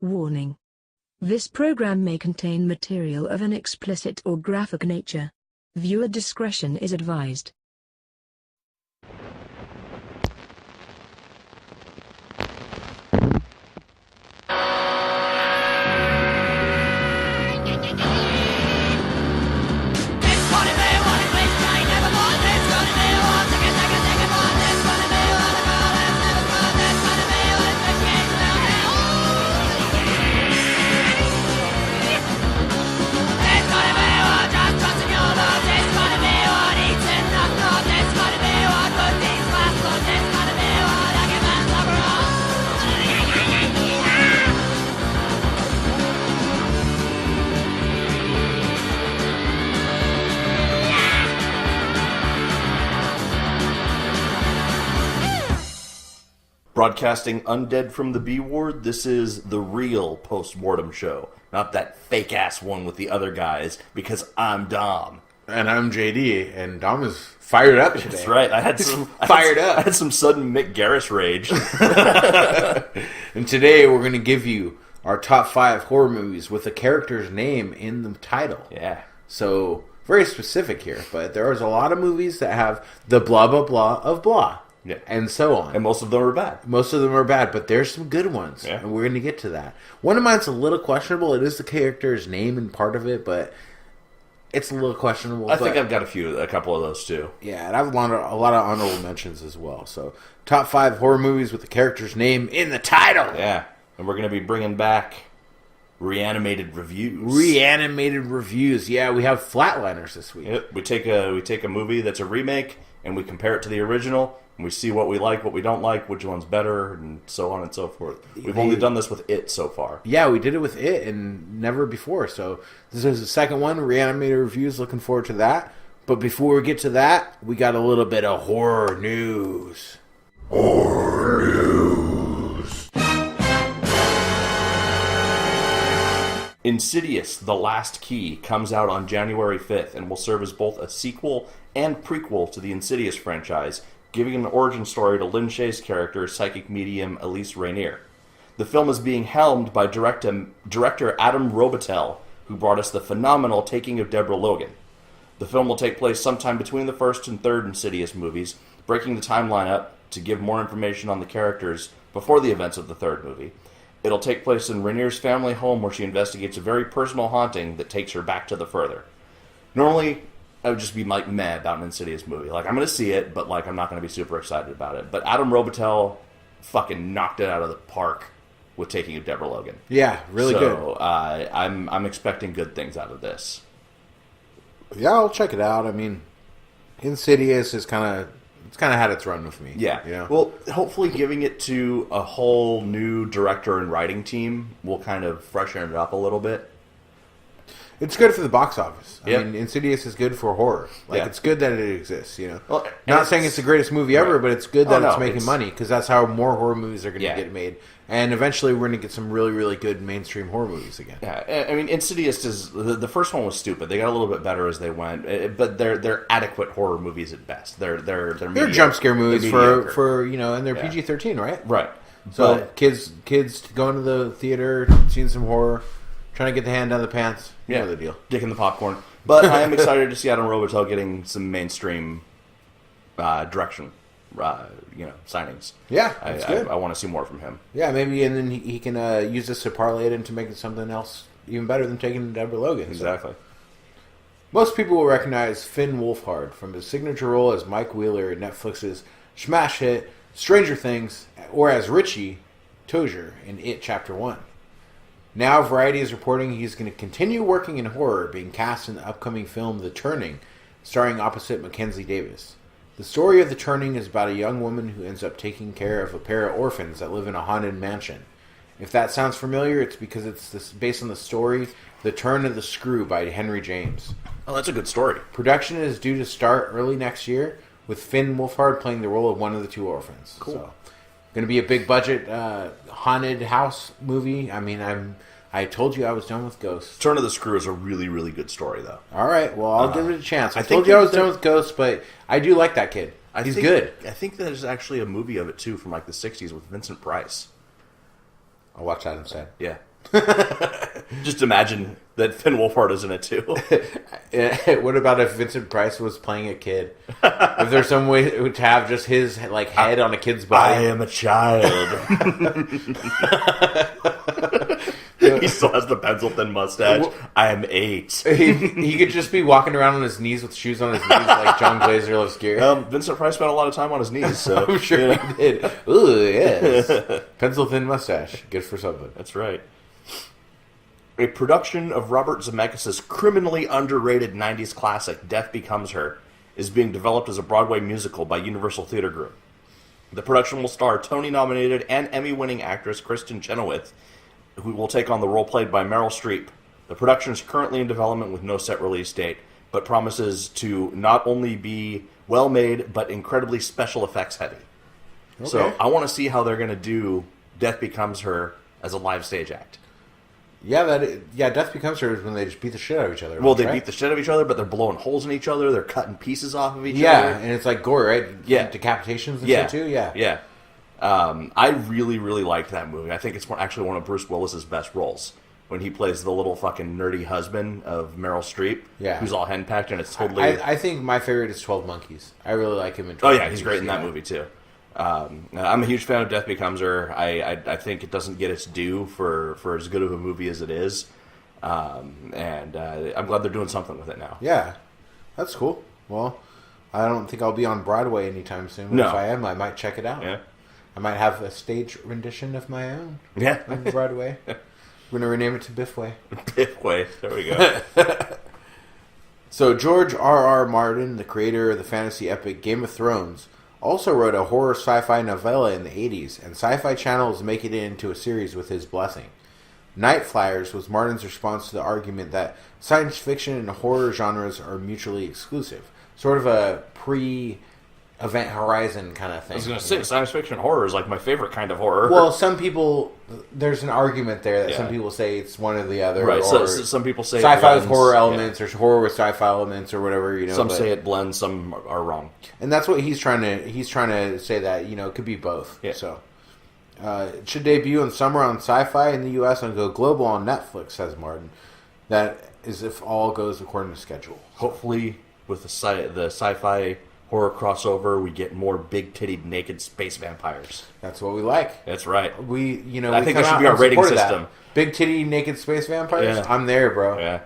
Warning. This program may contain material of an explicit or graphic nature. Viewer discretion is advised. Broadcasting undead from the B ward, this is the real post-mortem show, not that fake-ass one with the other guys, because I'm Dom. And I'm JD, and Dom is fired up today. That's right, I had some sudden Mick Garris rage. And today we're going to give you our top 5 horror movies with a character's name in the title. Yeah. So, very specific here, but there's a lot of movies that have the blah blah blah of blah. Yeah. And so on. And most of them are bad. Most of them are bad, but there's some good ones. Yeah. And we're going to get to that. One of mine's a little questionable. It is the character's name and part of it, but it's a little questionable. I think I've got a couple of those too. Yeah, and I have a lot of honorable mentions as well. So, top 5 horror movies with the character's name in the title. Yeah. And we're going to be bringing back reanimated reviews. Reanimated reviews. Yeah, we have Flatliners this week. Yep. We take a movie that's a remake, and we compare it to the original. We see what we like, what we don't like, which one's better, and so on and so forth. We've only done this with It so far. Yeah, we did it with It and never before. So this is the second one, Reanimated Reviews. Looking forward to that. But before we get to that, we got a little bit of horror news. Horror news. Insidious: The Last Key comes out on January 5th and will serve as both a sequel and prequel to the Insidious franchise, giving an origin story to Lin Shaye's character, psychic medium Elise Rainier. The film is being helmed by director Adam Robitel, who brought us the phenomenal Taking of Deborah Logan. The film will take place sometime between the first and third Insidious movies, breaking the timeline up to give more information on the characters before the events of the third movie. It'll take place in Rainier's family home, where she investigates a very personal haunting that takes her back to the further. Normally, I would just be like meh about an Insidious movie. Like, I'm going to see it, but like I'm not going to be super excited about it. But Adam Robitel fucking knocked it out of the park with Taking of Deborah Logan. Yeah, really good. So I'm expecting good things out of this. Yeah, I'll check it out. I mean, Insidious is kind of had its run with me. Yeah. You know? Well, hopefully giving it to a whole new director and writing team will kind of freshen it up a little bit. It's good for the box office. Yep. I mean, Insidious is good for horror. Like, Yeah. it's good that it exists, you know. Well, Not saying it's the greatest movie ever, Right. but it's good that Oh, it's no, making money, because that's how more horror movies are going to Yeah. get made. And eventually we're going to get some really, really good mainstream horror movies again. Yeah, I mean, Insidious is the first one was stupid. They got a little bit better as they went, but they're adequate horror movies at best. They're They're jump scare movies mediocre. for you know, and they're Yeah. PG-13, right? Right. So But kids going to the theater, seeing some horror, trying to get the hand down the pants. You know the deal. Dick in the popcorn. But I am excited to see Adam Robitel getting some mainstream direction, signings. Yeah, that's good. I want to see more from him. Yeah, maybe, and then he can use this to parlay it into making something else even better than Taking Deborah Logan. Exactly. So. Most people will recognize Finn Wolfhard from his signature role as Mike Wheeler in Netflix's smash hit Stranger Things, or as Richie Tozier in It Chapter 1. Now Variety is reporting he's going to continue working in horror, being cast in the upcoming film The Turning, starring opposite Mackenzie Davis. The story of The Turning is about a young woman who ends up taking care of a pair of orphans that live in a haunted mansion. If that sounds familiar, it's because it's based on the story The Turn of the Screw by Henry James. Oh, that's a good story. Production is due to start early next year, with Finn Wolfhard playing the role of one of the two orphans. Cool. So, going to be a big budget haunted house movie. I mean, I told you I was done with Ghosts. Turn of the Screw is a really, really good story, though. All right, well, I'll give it a chance. I think told you I was that- done with Ghosts, but I do like that kid. He's good. I think there's actually a movie of it, too, from like the 60s with Vincent Price. I'll watch that instead. Yeah. Just imagine that Finn Wolfhard is in it too. What about if Vincent Price was playing a kid? If there's some way to have just his head on a kid's body. I am a child. He still has the pencil-thin mustache. I am 8. He could just be walking around on his knees with shoes on his knees like John Glazer loves gear. Vincent Price spent a lot of time on his knees, so I'm sure he did. Ooh, yes. Pencil-thin mustache. Good for something. That's right. A production of Robert Zemeckis' criminally underrated 90s classic, Death Becomes Her, is being developed as a Broadway musical by Universal Theater Group. The production will star Tony-nominated and Emmy-winning actress Kristen Chenoweth, who will take on the role played by Meryl Streep. The production is currently in development with no set release date, but promises to not only be well-made, but incredibly special effects heavy. Okay. So I want to see how they're going to do Death Becomes Her as a live stage act. Yeah, Death Becomes Her is when they just beat the shit out of each other. Well, they beat the shit out of each other, but they're blowing holes in each other. They're cutting pieces off of each other. Yeah, and it's like gore, right? Yeah. Decapitations and shit too? Yeah. Yeah. I really, really liked that movie. I think it's actually one of Bruce Willis's best roles. When he plays the little fucking nerdy husband of Meryl Streep, who's all henpecked, and it's totally... I think my favorite is 12 Monkeys. I really like him in 12 Monkeys. He's great in that movie, too. I'm a huge fan of Death Becomes Her. I think it doesn't get its due for as good of a movie as it is. And I'm glad they're doing something with it now. Yeah, that's cool. Well, I don't think I'll be on Broadway anytime soon. But if I am, I might check it out. Yeah. I might have a stage rendition of my own. Yeah. On Broadway. We're going to rename it to Biffway. Biffway. There we go. So George R.R. Martin, the creator of the fantasy epic Game of Thrones, also wrote a horror sci-fi novella in the 80s, and Sci-Fi Channel is making it into a series with his blessing. Night Flyers was Martin's response to the argument that science fiction and horror genres are mutually exclusive. Sort of a pre-Event Horizon kind of thing. I was going to say, science fiction horror is like my favorite kind of horror. Well, some people, there's an argument there that some people say it's one or the other. Right, so some people say sci-fi with horror elements, or horror with sci-fi elements, or whatever. Some say it blends, some are wrong. And that's what he's trying to say, that, it could be both. Yeah. So, it should debut in summer on Sci-Fi in the U.S. and go global on Netflix, says Martin. That is if all goes according to schedule. Hopefully, with the sci-fi horror crossover, we get more big-titted, naked space vampires. That's what we like. That's right. I think that should be our rating system. Big titty, naked space vampires? Yeah. I'm there, bro. Yeah.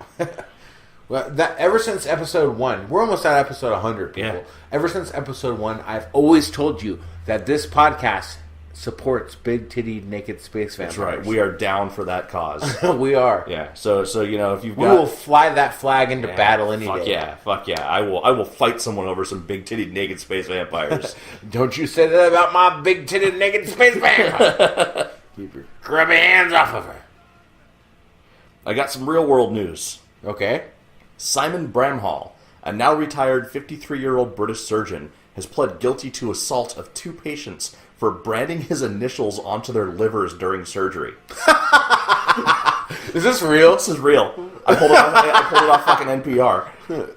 Well, ever since episode 1, we're almost at episode 100, people. Yeah. Ever since episode 1, I've always told you that this podcast supports big titty, naked space vampires. That's right. We are down for that cause. We are. Yeah. So if you've got... We will fly that flag into battle any day. Fuck yeah. I will fight someone over some big titty, naked space vampires. Don't you say that about my big titty, naked space vampire. Keep your grubby hands off of her. I got some real world news. Okay. Simon Bramhall, a now retired 53-year-old British surgeon, has pled guilty to assault of 2 patients for branding his initials onto their livers during surgery. Is this real? This is real. I pulled it off fucking NPR.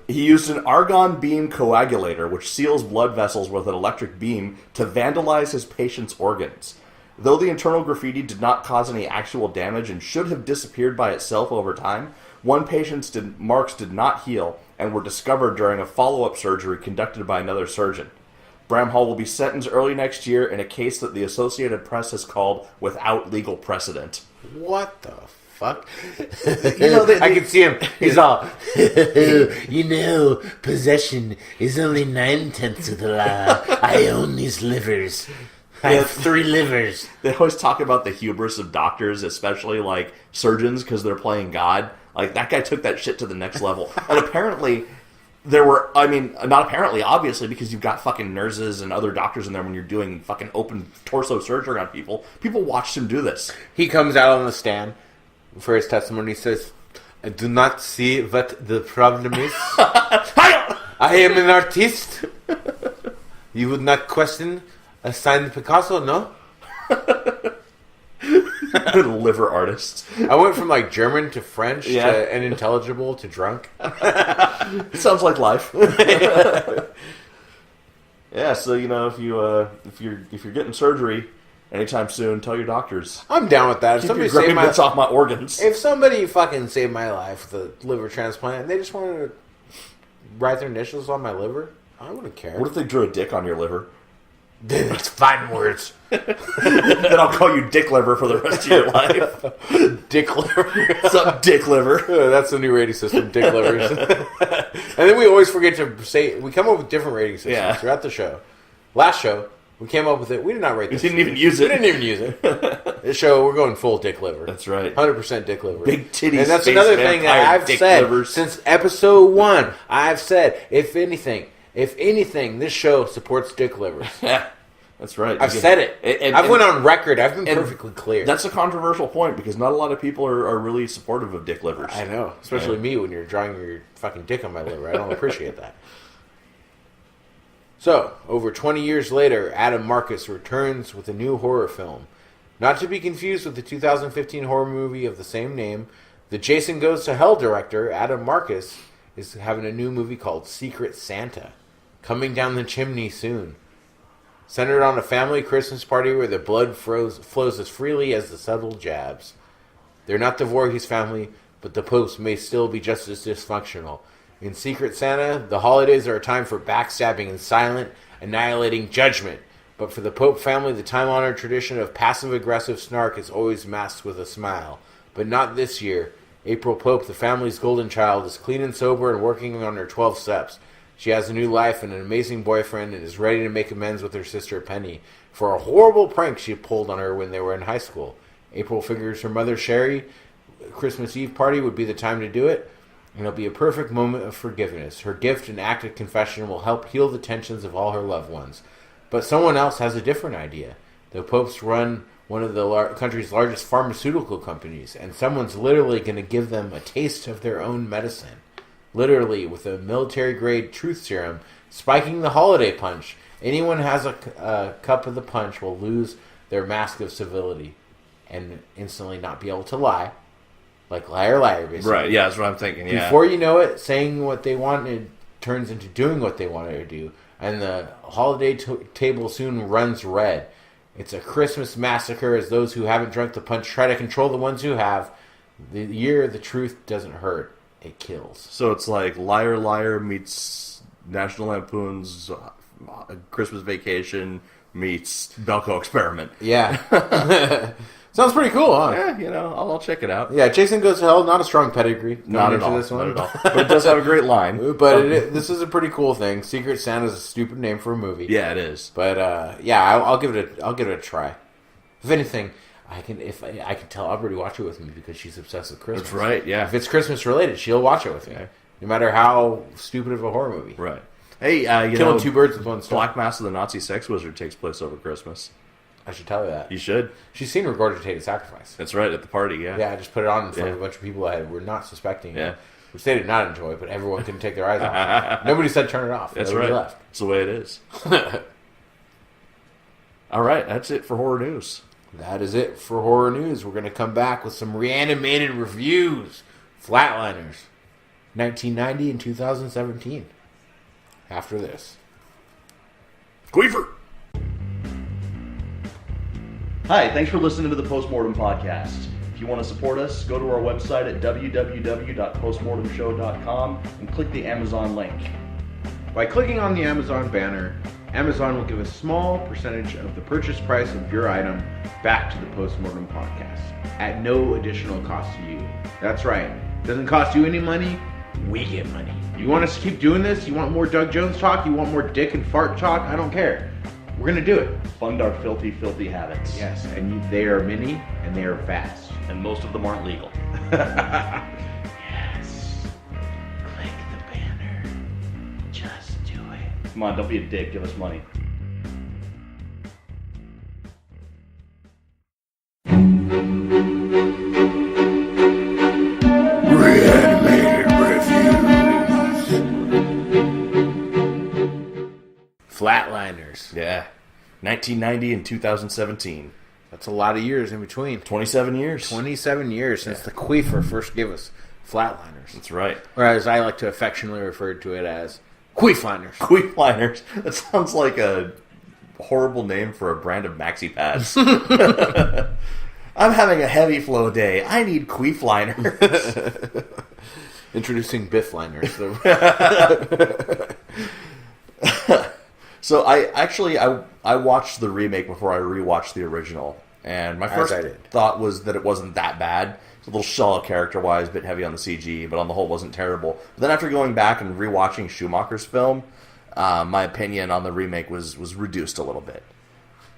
He used an argon beam coagulator, which seals blood vessels with an electric beam, to vandalize his patient's organs. Though the internal graffiti did not cause any actual damage and should have disappeared by itself over time, one patient's marks did not heal and were discovered during a follow-up surgery conducted by another surgeon. Bramhall will be sentenced early next year in a case that the Associated Press has called without legal precedent. What the fuck? I can see him. He's all, possession is only 9/10 of the law. I own these livers. I have 3 livers. They always talk about the hubris of doctors, especially like surgeons, because they're playing God. Like, that guy took that shit to the next level. And apparently, not apparently, obviously, because you've got fucking nurses and other doctors in there when you're doing fucking open torso surgery on people. People watched him do this. He comes out on the stand for his testimony. He says, I do not see what the problem is. I am an artist. You would not question a signed Picasso, no? Liver artist. I went from like German to French to unintelligible to drunk. It sounds like life. Yeah, so if you're getting surgery anytime soon, tell your doctors. I'm down with that. If Keep somebody your saved my bits off my organs. If somebody fucking saved my life with a liver transplant and they just wanted to write their initials on my liver, I wouldn't care. What if they drew a dick on your liver? That's fighting words. Then I'll call you Dick Liver for the rest of your life. Dick liver. What's up, Dick Liver? That's the new rating system, Dick livers. And then we always forget to say, we come up with different rating systems throughout the show. Last show, we came up with it. We did not rate this. We didn't even use it. We didn't even use it. This show, we're going full Dick liver. That's right. 100% Dick liver. Big titties. And that's another thing that I've said livers. since episode 1. I've said, if anything, this show supports Dick livers. Yeah. That's right. I've said it. I've went on record. I've been perfectly clear. That's a controversial point because not a lot of people are really supportive of dick livers. I know. Especially me when you're drawing your fucking dick on my liver. I don't appreciate that. So, over 20 years later, Adam Marcus returns with a new horror film. Not to be confused with the 2015 horror movie of the same name, the Jason Goes to Hell director, Adam Marcus, is having a new movie called Secret Santa, coming down the chimney soon. Centered on a family Christmas party where the blood flows as freely as the subtle jabs. They're not the Voorhees family, but the popes may still be just as dysfunctional. In Secret Santa, the holidays are a time for backstabbing and silent, annihilating judgment. But for the Pope family, the time-honored tradition of passive-aggressive snark is always masked with a smile. But not this year. April Pope, the family's golden child, is clean and sober and working on her 12 steps. She has a new life and an amazing boyfriend and is ready to make amends with her sister Penny for a horrible prank she pulled on her when they were in high school. April figures her mother Sherry Christmas Eve party would be the time to do it, and it'll be a perfect moment of forgiveness. Her gift and act of confession will help heal the tensions of all her loved ones. But someone else has a different idea. The Popes run one of the country's largest pharmaceutical companies, and someone's literally going to give them a taste of their own medicine. Literally, with a military-grade truth serum, spiking the holiday punch. Anyone has a cup of the punch will lose their mask of civility and instantly not be able to lie. Like liar, liar, basically. Right, yeah, that's what I'm thinking, yeah. Before you know it, saying what they wanted turns into doing what they wanted to do. And the holiday table soon runs red. It's a Christmas massacre as those who haven't drunk the punch try to control the ones who have. The year the truth doesn't hurt. It kills. So it's like Liar Liar meets National Lampoon's Christmas Vacation meets Belko Experiment. Yeah. Sounds pretty cool, huh? Yeah, I'll check it out. Yeah, Jason Goes to Hell, not a strong pedigree. Not at all. This one. Not at all. But it does have a great line. But this is a pretty cool thing. Secret Santa's a stupid name for a movie. Yeah, it is. But I'll give it a try. If anything, I can tell Aubrey to watch it with me because she's obsessed with Christmas. That's right, yeah. If it's Christmas related, she'll watch it with me. Okay. No matter how stupid of a horror movie. Right. Hey, killing two birds with one stone. Black Mass of the Nazi Sex Wizard takes place over Christmas. I should tell her that. You should. She's seen Regurgitated Sacrifice. That's right, at the party, yeah. Yeah, I just put it on in front of a bunch of people I were not suspecting. Yeah. Which they did not enjoy, but everyone couldn't take their eyes off. Nobody said turn it off. That's Nobody right. left. That's the way it is. All right, that's it for horror news. That is it for horror news. We're going to come back with some reanimated reviews. Flatliners. 1990 and 2017. After this. Queefer! Hi, thanks for listening to the Postmortem Podcast. If you want to support us, go to our website at www.postmortemshow.com and click the Amazon link. By clicking on the Amazon banner, Amazon will give a small percentage of the purchase price of your item back to the Postmortem Podcast at no additional cost to you. That's right. It doesn't cost you any money. We get money. You want us to keep doing this? You want more Doug Jones talk? You want more dick and fart talk? I don't care. We're going to do it. Fund our filthy, filthy habits. Yes, and they are many and they are fast. And most of them aren't legal. Yes. Click the banner. Just do it. Come on, don't be a dick. Give us money. Reanimated Reviews. Flatliners. Yeah. 1990 and 2017. That's a lot of years in between. 27 years. 27 years since the Queefer first gave us Flatliners. That's right. Or as I like to affectionately refer to it as, Queefliners. Queefliners. That sounds like a horrible name for a brand of maxi pads. I'm having a heavy flow day. I need Queefliners. Introducing Biffliners. So I watched the remake before I rewatched the original, and my first thought was that it wasn't that bad. It's a little shallow character-wise, a bit heavy on the CG, but on the whole wasn't terrible. But then after going back and rewatching Schumacher's film, my opinion on the remake was reduced a little bit.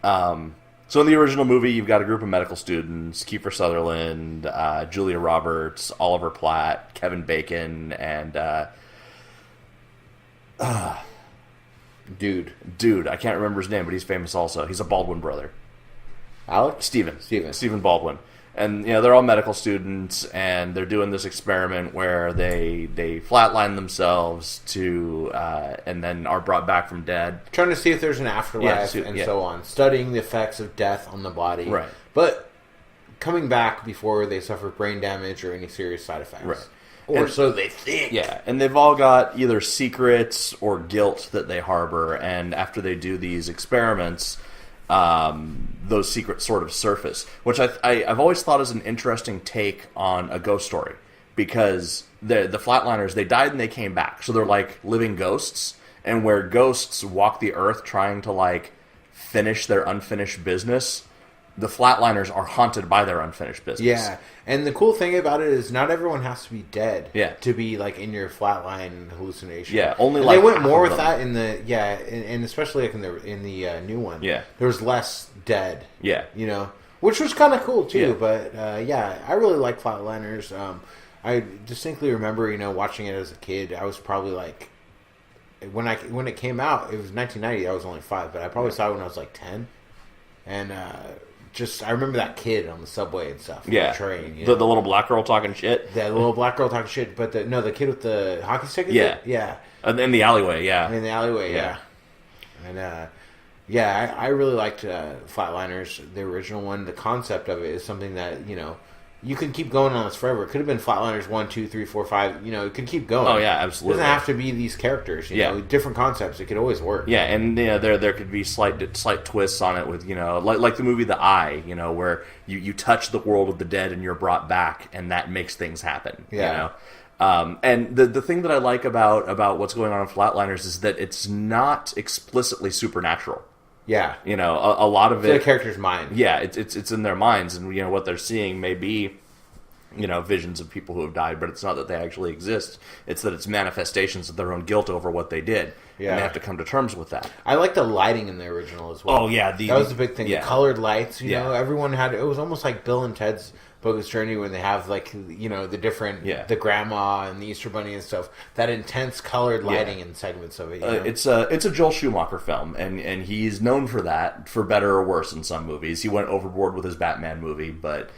So in the original movie, you've got a group of medical students: Kiefer Sutherland, Julia Roberts, Oliver Platt, Kevin Bacon, and Dude, I can't remember his name, but he's famous also. He's a Baldwin brother. Alex? Stephen Baldwin. And, they're all medical students, and they're doing this experiment where they flatline themselves and then are brought back from dead. Trying to see if there's an afterlife so on. Studying the effects of death on the body. Right. But coming back before they suffer brain damage or any serious side effects. Right. Or so they think. Yeah, and they've all got either secrets or guilt that they harbor, and after they do these experiments, those secrets sort of surface, which I've always thought is an interesting take on a ghost story, because the Flatliners, they died and they came back, so they're like living ghosts, and where ghosts walk the earth trying to like finish their unfinished business, the Flatliners are haunted by their unfinished business. Yeah, and the cool thing about it is not everyone has to be dead to be like in your flatline hallucination. Yeah, only and like they went more with them. that in the and especially like in the new one. Yeah, there was less dead. Yeah, which was kind of cool too. Yeah. But I really like Flatliners. I distinctly remember watching it as a kid. I was probably like when it came out, it was 1990. I was only 5, but I probably saw it when I was like 10, and. I remember that kid on the subway and stuff. Yeah, the train. The little black girl talking shit. The little black girl talking shit, but the kid with the hockey stick. Yeah. In the alleyway. Yeah, in the alleyway. Yeah, and I really liked Flatliners, the original one. The concept of it is something that you can keep going on this forever. It could have been Flatliners 1, 2, 3, 4, 5. It could keep going. Oh yeah, absolutely. It doesn't have to be these characters. Different concepts. It could always work. Yeah, and there could be slight twists on it with like the movie The Eye. Where you touch the world of the dead and you're brought back, and that makes things happen. Yeah. And the thing that I like about what's going on in Flatliners is that it's not explicitly supernatural. Yeah, a lot of it. It's the character's mind. Yeah, it's in their minds, and what they're seeing may be, visions of people who have died, but it's not that they actually exist. It's that it's manifestations of their own guilt over what they did. Yeah, and they have to come to terms with that. I like the lighting in the original as well. Oh yeah, that was the big thing. Yeah. The colored lights. Everyone had. It was almost like Bill and Ted's Bogus Journey when they have like the different the grandma and the Easter Bunny and stuff. That intense colored lighting in segments of it. It's a Joel Schumacher film, and he's known for that, for better or worse. In some movies, he went overboard with his Batman movie, but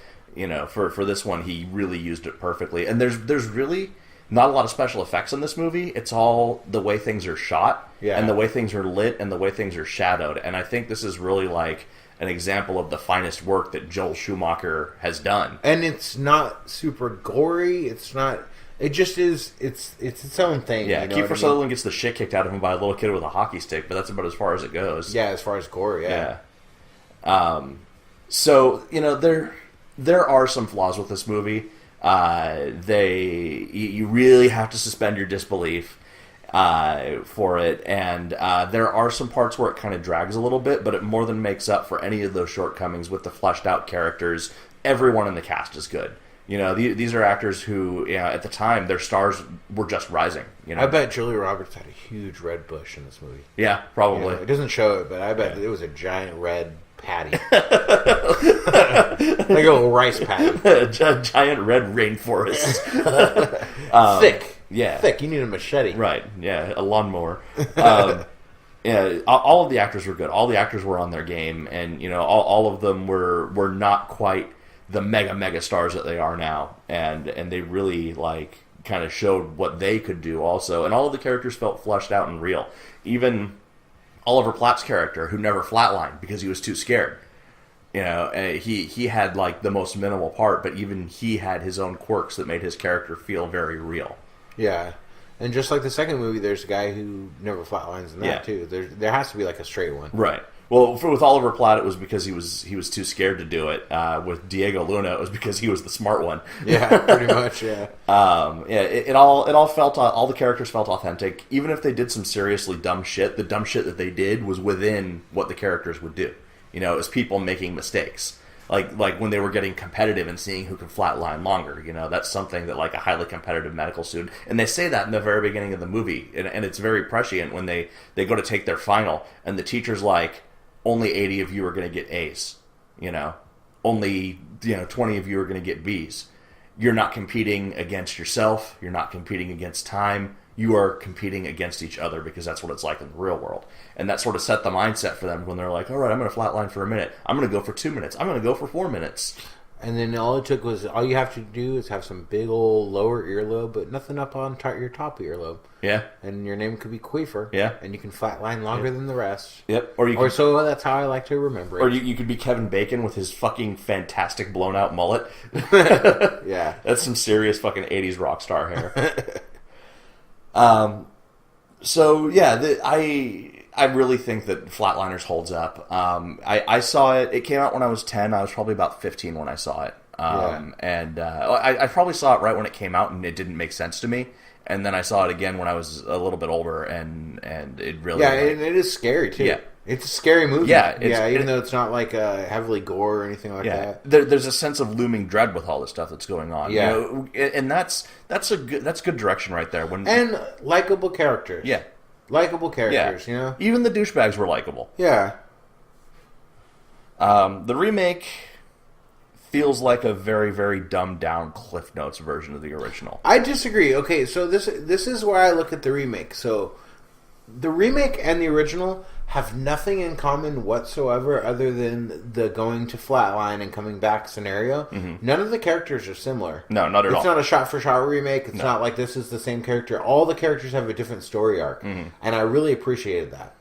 for this one, he really used it perfectly. And there's really not a lot of special effects in this movie. It's all the way things are shot, and the way things are lit, and the way things are shadowed. And I think this is really like an example of the finest work that Joel Schumacher has done. And it's not super gory. It's not. It just is. It's its own thing. Yeah, Kiefer Sutherland gets the shit kicked out of him by a little kid with a hockey stick, but that's about as far as it goes. Yeah, as far as gore. Yeah. So there are some flaws with this movie. You really have to suspend your disbelief for it, and there are some parts where it kind of drags a little bit, but it more than makes up for any of those shortcomings with the fleshed out characters. Everyone in the cast is good. These are actors who, at the time, their stars were just rising. I bet Julia Roberts had a huge red bush in this movie. Yeah, probably. It doesn't show it, but I bet it was a giant red patty. Like a little rice patty. A giant red rainforest. Thick. Yeah. Thick. You need a machete. Right. Yeah, a lawnmower. All of the actors were good. All the actors were on their game, and all of them were not quite the mega stars that they are now, and they really kind of showed what they could do also. And all of the characters felt fleshed out and real. Even Oliver Platt's character, who never flatlined because he was too scared. He had the most minimal part, but even he had his own quirks that made his character feel very real. Yeah, and just like the second movie, there's a guy who never flatlines in that too. There has to be a straight one, right? Well, with Oliver Platt, it was because he was too scared to do it. With Diego Luna, it was because he was the smart one. Yeah, pretty much. Yeah. It all felt all the characters felt authentic, even if they did some seriously dumb shit. The dumb shit that they did was within what the characters would do. You know, it was people making mistakes. Like when they were getting competitive and seeing who could flatline longer, you know, that's something that like a highly competitive medical student, and they say that in the very beginning of the movie, and it's very prescient when they go to take their final, and the teacher's like, only 80 of you are going to get A's, you know, only 20 of you are going to get B's. You're not competing against yourself, you're not competing against time, you are competing against each other because that's what it's like in the real world. And that sort of set the mindset for them when they're like, all right, I'm going to flatline for a minute. I'm going to go for 2 minutes. I'm going to go for 4 minutes. And then all you have to do is have some big old lower earlobe, but nothing up on your top earlobe. Yeah. And your name could be Queefer. Yeah. And you can flatline longer than the rest. Yep. So that's how I like to remember it. Or you could be Kevin Bacon with his fucking fantastic blown out mullet. Yeah. That's some serious fucking 80s rock star hair. So yeah, I really think that Flatliners holds up. I saw it. It came out when I was 10. I was probably about 15 when I saw it. And I probably saw it right when it came out, and it didn't make sense to me. And then I saw it again when I was a little bit older, and it really and it is scary too. Yeah. It's a scary movie. Yeah, even though it's not like heavily gore or anything like that. There's a sense of looming dread with all the stuff that's going on. Yeah, you know, and that's good direction right there. And likable characters. Yeah, likable characters. You know, even the douchebags were likable. Yeah. The remake feels like a very, very dumbed down Cliff Notes version of the original. I disagree. Okay, so this is where I look at the remake. So the remake and the original have nothing in common whatsoever other than the going to flatline and coming back scenario. Mm-hmm. None of the characters are similar. No, not at all. It's not a shot-for-shot remake. It's not like this is the same character. All the characters have a different story arc, and I really appreciated that.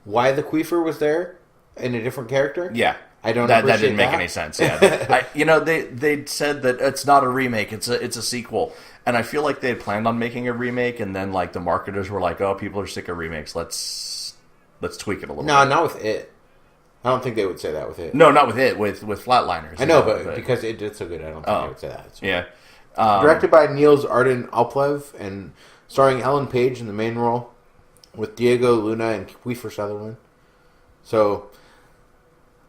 Why the Queefer was there in a different character? Yeah. I don't appreciate that didn't make any sense. Yeah, they said that it's not a remake; it's a sequel, and I feel like they had planned on making a remake, and then like the marketers were like, "Oh, people are sick of remakes. Let's tweak it a little." No, not with it. I don't think they would say that with it. No, not with it. With Flatliners. I know, but because it did so good, I don't think they would say that. So. Yeah. Directed by Niels Arden Alplev and starring Ellen Page in the main role, with Diego Luna and Queefer Sutherland. So.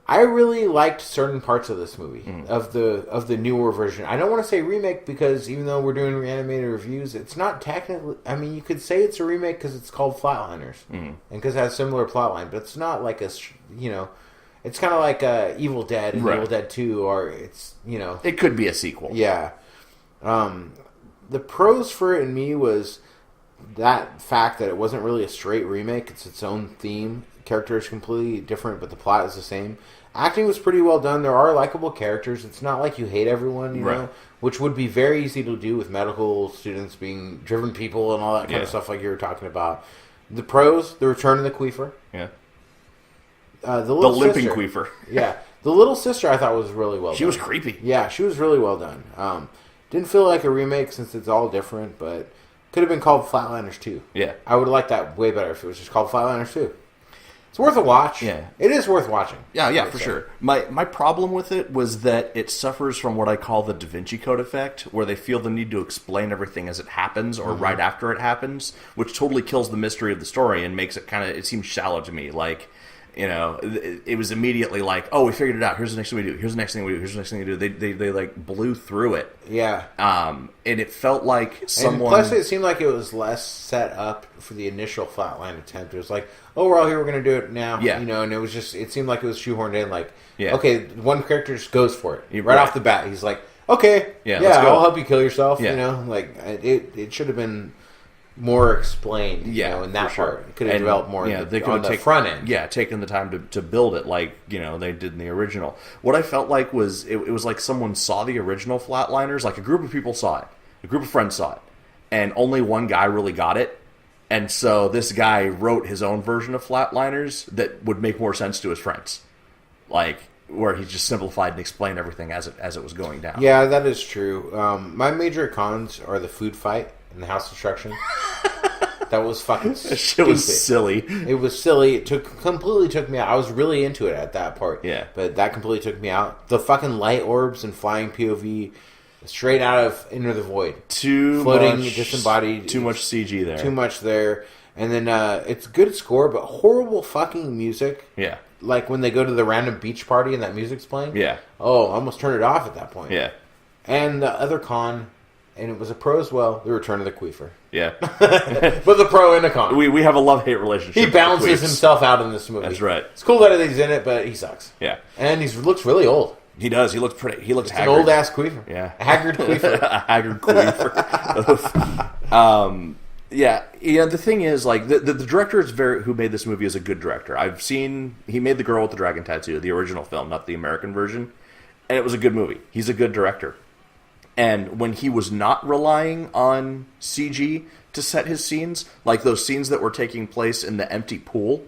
I really liked certain parts of this movie, of the newer version. I don't want to say remake because even though we're doing reanimated reviews, it's not technically... I mean, you could say it's a remake because it's called Flatliners, and because it has a similar plotline, but it's not like a... it's kind of like Evil Dead and Evil Dead 2, or it's, It could be a sequel. Yeah. The pros for it in me was that fact that it wasn't really a straight remake. It's its own theme. Character is completely different, but the plot is the same. Acting was pretty well done. There are likable characters. It's not like you hate everyone, you know, which would be very easy to do with medical students being driven people and all that kind of stuff like you were talking about. The pros, the return of the Queefer. Yeah. The limping Queefer. Yeah. The little sister I thought was really well done. She was creepy. Yeah, she was really well done. Didn't feel like a remake since it's all different, but could have been called Flatliners 2. Yeah. I would like that way better if it was just called Flatliners 2. It's worth a watch. Yeah. It is worth watching. Yeah, for sure. My problem with it was that it suffers from what I call the Da Vinci Code effect, where they feel the need to explain everything as it happens or right after it happens, which totally kills the mystery of the story and makes it it seems shallow to me. Like, it was immediately like, oh, we figured it out. Here's the next thing we do. Here's the next thing we do. Here's the next thing we do. They like blew through it. Yeah. And it felt like someone... And plus, it seemed like it was less set up for the initial Flatline attempt. It was like, oh, we're all here, we're going to do it now. Yeah. And it was just, it seemed like it was shoehorned in. Like, okay, one character just goes for it. Right off the bat. He's like, okay, let's go. I'll help you kill yourself. Like, it should have been more explained, in that part. It could have developed more on the front end. Yeah, taking the time to build it like, they did in the original. What I felt like was, it was like someone saw the original Flatliners, like a group of people saw it, a group of friends saw it, and only one guy really got it. And so this guy wrote his own version of Flatliners that would make more sense to his friends. Like, where he just simplified and explained everything as it was going down. Yeah, that is true. My major cons are the food fight and the house destruction. That was fucking That stupid. shit was silly. It was silly. It completely took me out. I was really into it at that part. Yeah. But that completely took me out. The fucking light orbs and flying POV, straight out of Enter the Void. Floating, disembodied. Too much CG there. Too much there. And then it's good score, but horrible fucking music. Yeah. Like when they go to the random beach party and that music's playing. Yeah. Oh, I almost turned it off at that point. Yeah. And the other con, and it was a pro as well, the return of the Queefer. Yeah. But the pro and a con. We have a love-hate relationship. He with balances the Queefs. himself out in this movie. That's right. It's cool that he's in it, but he sucks. Yeah. And he looks really old. He does. He looks pretty. He looks It's haggard. an old-ass Queefer. Yeah. A haggard Queefer. A haggard Queefer. Yeah. The thing is, like, the director who made this movie is a good director. He made The Girl with the Dragon Tattoo, the original film, not the American version, and it was a good movie. He's a good director. And when he was not relying on CG to set his scenes, like those scenes that were taking place in the empty pool,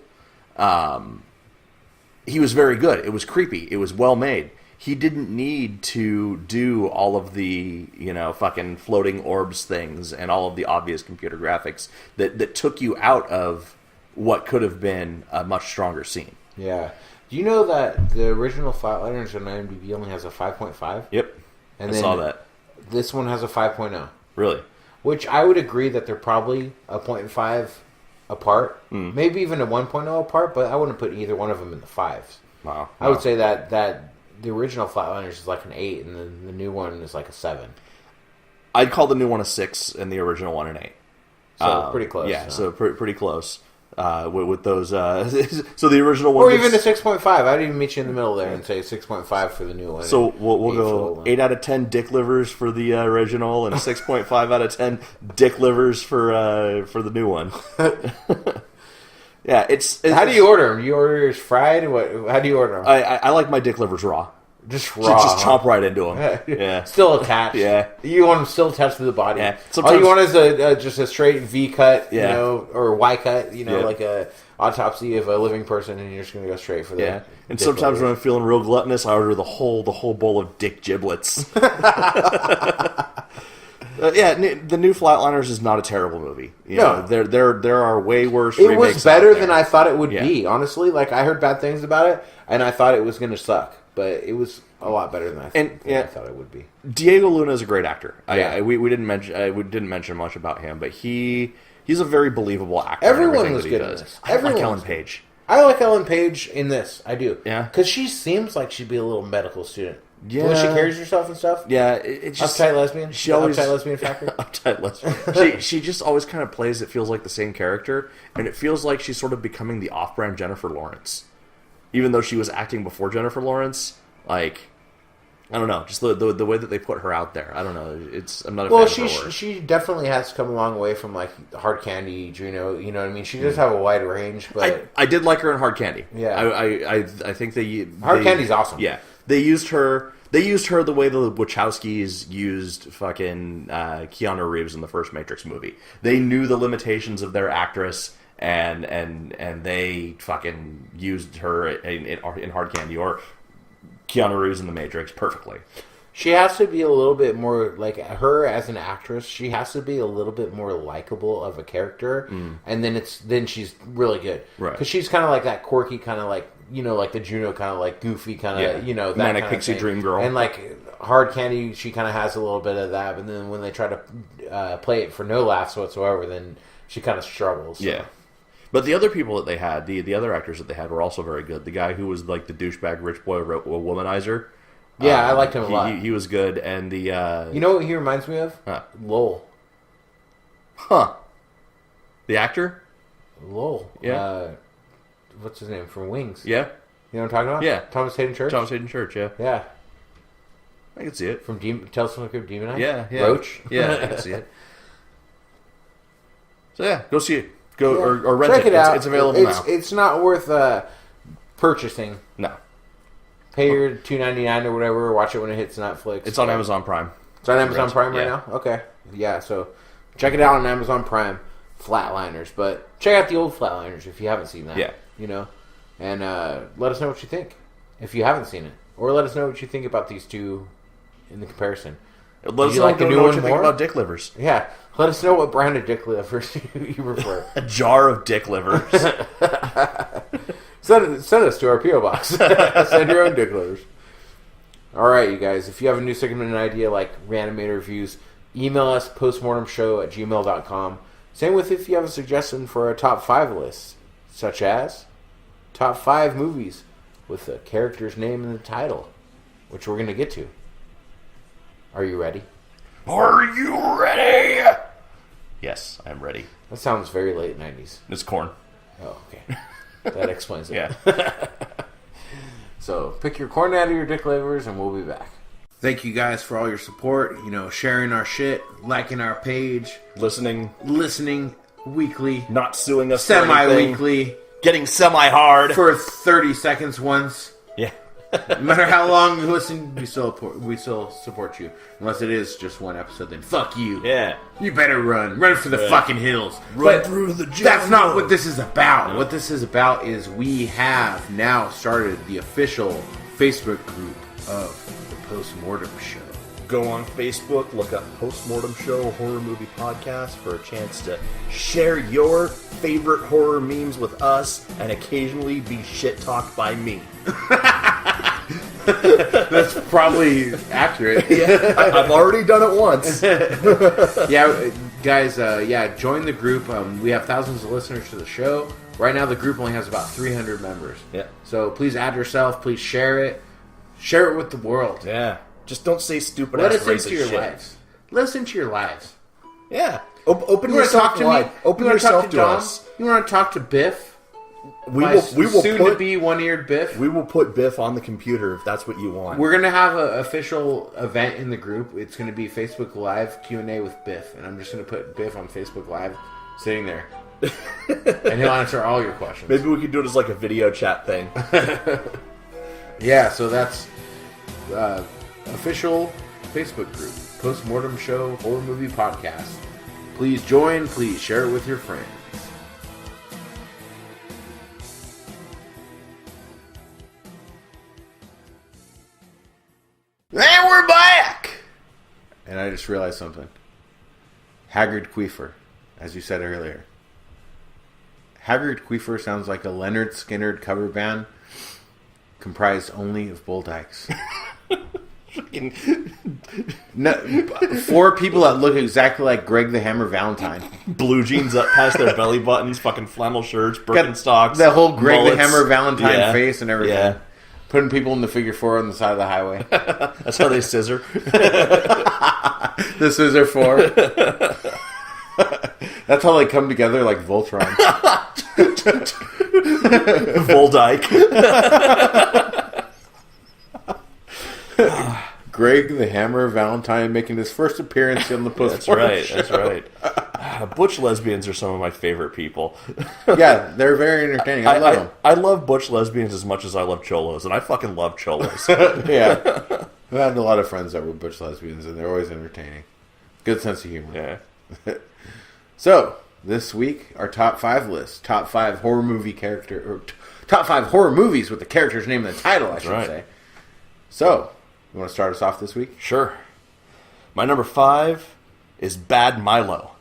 he was very good. It was creepy. It was well made. He didn't need to do all of the, fucking floating orbs things and all of the obvious computer graphics that took you out of what could have been a much stronger scene. Yeah. Do you know that the original Flatliners on IMDb only has a 5.5? Yep. And I saw that. This one has a 5.0. Really? Which I would agree that they're probably a 0.5 apart. Maybe even a 1.0 apart, but I wouldn't put either one of them in the 5s. Wow. I would say that the original Flatliners is like an 8, and then the new one is like a 7. I'd call the new one a 6 and the original one an 8. So pretty close. Yeah, so pretty close. With those, so the original one, or even a 6.5. I'd even meet you in the middle there and say 6.5 for the new one. So we'll go 8 out of 10 dick livers for the original, and 6.5 out of 10 dick livers for the new one. Yeah, it's how do you order them? Do you order yours fried? What? How do you order them? I like my dick livers raw. Just raw. Just chomp right into them. Yeah, Still attached. Yeah. You want them still attached to the body. Yeah. All you want is just a straight V cut, Yeah. or Y cut, Yeah. like a autopsy of a living person, and you're just going to go straight for the. Yeah, and dick sometimes liver. when I'm feeling real gluttonous, I order the whole bowl of dick giblets. The new Flatliners is not a terrible movie. No. There are way worse. It remakes was better out there. than I thought it would Yeah. be. Honestly, like I heard bad things about it, and I thought it was going to suck, but it was a lot better than I thought it would be. Diego Luna is a great actor. Yeah. We didn't mention much about him, but he's a very believable actor. in Everyone everything was that he good in does. this. I like Everyone Ellen was good. Page. I like Ellen Page in this. I do. Yeah? Because she seems like she'd be a little medical student. Yeah. The way she carries herself and stuff. Yeah, it's just Uptight lesbian. She always Uptight lesbian factor. uptight lesbian. she just always kind of plays. It feels like the same character, and it feels like she's sort of becoming the off-brand Jennifer Lawrence, even though she was acting before Jennifer Lawrence. Like, I don't know, just the way that they put her out there. I don't know. I'm not a fan of her work. She definitely has come a long way from like Hard Candy, Juno. You know what I mean? She does have a wide range, but I did like her in Hard Candy. Yeah. I think Hard Candy's awesome. Yeah, they used her. They used her the way the Wachowskis used fucking Keanu Reeves in the first Matrix movie. They knew the limitations of their actress, and they fucking used her in Hard Candy or Keanu Reeves in the Matrix perfectly. She has to be a little bit more like her as an actress. She has to be a little bit more likable of a character, and then she's really good. Right. Because she's kind of like that quirky, kind of like like the Juno, kind of like goofy, kind of that Manic kind Pixie of thing. Dream Girl, and like Hard Candy, she kind of has a little bit of that. But then when they try to play it for no laughs whatsoever, then she kind of struggles. So. Yeah. But the other people that they had, the other actors that they had were also very good. The guy who was like the douchebag rich boy womanizer. Yeah, I liked him a lot. He was good, and the you know what he reminds me of? Lowell. Huh. The actor? Lowell. Yeah. What's his name? From Wings. Yeah. You know what I'm talking about? Yeah. Thomas Hayden Church? Thomas Hayden Church, yeah. Yeah. I can see it. From Tales from the Crypt Demon Eye? Yeah. Roach? Yeah, I can see it. So yeah, go see it. Go or rent Check it out. It's available now. It's not worth purchasing. No. Pay your $2.99 or whatever. Watch it when it hits Netflix. It's on Amazon Prime. It's on Amazon Prime right Yeah. now? Okay. Yeah, so check it out on Amazon Prime. Flatliners. But check out the old Flatliners if you haven't seen that. Yeah. And let us know what you think if you haven't seen it. Or let us know what you think about these two in the comparison. Let us you know, like the new know what one you think more? about dick livers. Yeah. Let us know what brand of dick livers you prefer. A jar of dick livers. Send us to our P.O. box. Send your own dick livers. All right, you guys. If you have a new segment idea like Reanimator reviews, email us postmortemshow@gmail.com. Same with if you have a suggestion for a top 5 list, such as top 5 movies with a character's name in the title, which we're going to get to. Are you ready? Are you ready? Yes, I'm ready. That sounds very late 90s. It's corn. Oh, okay. That explains it. Yeah. So, pick your corn out of your dick livers and we'll be back. Thank you guys for all your support, sharing our shit, liking our page, Listening, weekly, not suing us for anything. semi-weekly, Getting semi-hard. for 30 seconds once. Yeah. No matter how long you listen, we still support you. Unless it is just one episode, then fuck you. Yeah. You better run for the fucking hills. Run through the jungle. That's not what this is about. What this is about is we have now started the official Facebook group of the Postmortem Show. Go on Facebook, look up Postmortem Show Horror Movie Podcast for a chance to share your favorite horror memes with us and occasionally be shit-talked by me. That's probably accurate. Yeah, I've already done it once. Yeah, guys, join the group. We have thousands of listeners to the show. Right now, the group only has about 300 members. Yeah. So please add yourself. Please share it. Share it with the world. Yeah. Just don't say stupid Let ass us racist into your shit. lives. Let us into your lives. Yeah. Open You want to yourself talk to me? wide. Open You want to talk yourself to to Dom? us. You want to talk to Biff? We will soon to put be one-eared Biff. we will put Biff on the computer if that's what you want. We're gonna have an official event in the group. It's gonna be Facebook Live Q&A with Biff, and I'm just gonna put Biff on Facebook Live, sitting there, and he'll answer all your questions. Maybe we could do it as like a video chat thing. Yeah, so that's official Facebook group, Postmortem Show Horror Movie Podcast. Please join. Please share it with your friends. And we're back! And I just realized something. Haggard Queefer, as you said earlier. Haggard Queefer sounds like a Leonard Skinner cover band comprised only of bull dykes. No, 4 people that look exactly like Greg the Hammer Valentine. Blue jeans up past their belly buttons, fucking flannel shirts, Birkenstocks. The whole Greg mullets. the Hammer Valentine Yeah. face and everything. Yeah. Putting people in the figure 4 on the side of the highway. That's how they scissor. This is their 4. That's how they come together like Voltron. Voldyke. Greg the Hammer Valentine making his first appearance on the Postmortem Show. That's right. Butch lesbians are some of my favorite people. Yeah, they're very entertaining. I love them. I love butch lesbians as much as I love cholos, and I fucking love cholos. Yeah. I've had a lot of friends that were butch lesbians, and they're always entertaining. Good sense of humor. Yeah. So, this week, our top 5 list. Top 5 horror movie character... Or top 5 horror movies with the character's name in the title, I should say. So, you want to start us off this week? Sure. My number 5 is Bad Milo.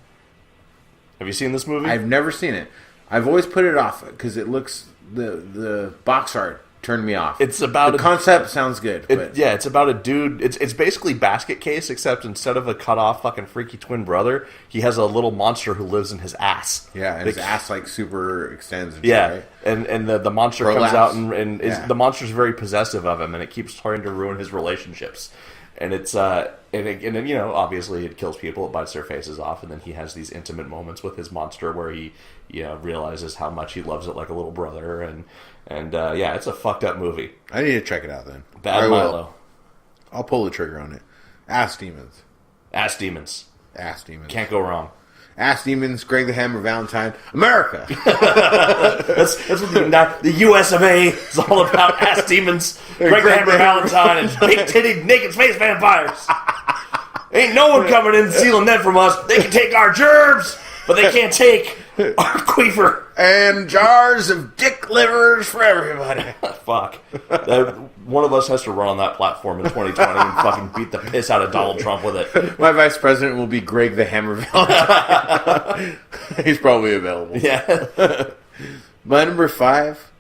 Have you seen this movie? I've never seen it. I've always put it off because it looks... The box art turned me off. It's about the concept sounds good. But yeah, it's about a dude. It's basically Basket Case, except instead of a cut off fucking freaky twin brother, he has a little monster who lives in his ass. Yeah, and his ass like super extends. And yeah, shit, right? and the monster Prolapse. comes out and the monster's very possessive of him, and it keeps trying to ruin his relationships. And it's and obviously it kills people, it bites their faces off, and then he has these intimate moments with his monster where he realizes how much he loves it like a little brother, and it's a fucked up movie. I need to check it out then. Bad Milo. I'll pull the trigger on it. Ass Demons. Ass Demons. Ass Demons. Can't go wrong. Ass Demons, Greg the Hammer Valentine, America. That's what the US of A is all about. Ass Demons, Greg the Hammer Valentine, and big-titted, naked space vampires. Ain't no one coming in and stealing them from us. They can take our gerbs, but they can't take Queefer! And jars of dick livers for everybody. Fuck. One of us has to run on that platform in 2020 and fucking beat the piss out of Donald Trump with it. My vice president will be Greg the Hammer Valentine. He's probably available. Yeah. My number 5,